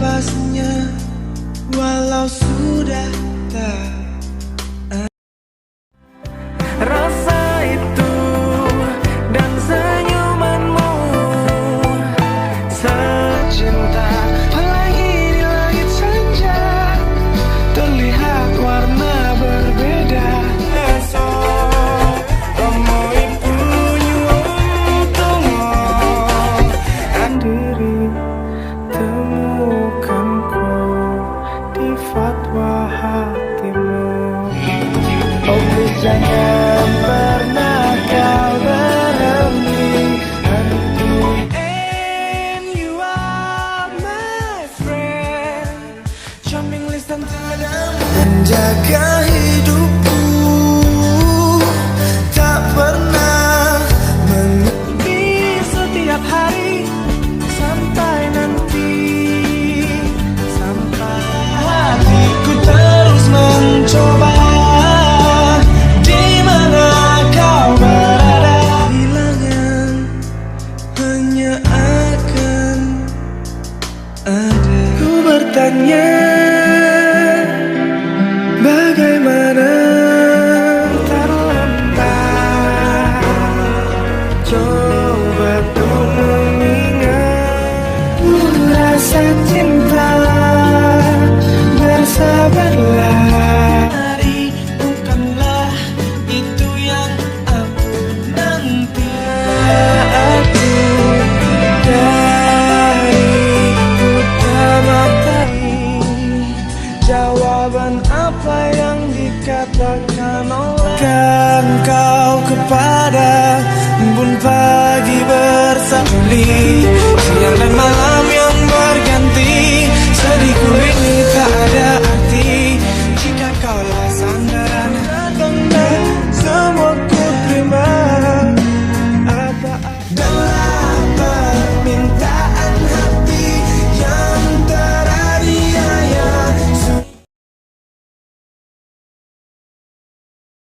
melepasnya walau sudah tak. Rasa itu dan senyumanmu secinta, apalagi di langit senja terlihat warna berbeda. Esok temui punyung tunggu andiri temukanku di fatwa hatimu. Oh please jangan pernah kau berhenti. And you are my friend. Jumping listen to them. Menjaga hidupku tak pernah Di setiap hari sampai nanti, sampai hatiku terus mencoba. Di mana kau berada, kehilangan hanya akan ada. ku bertanya.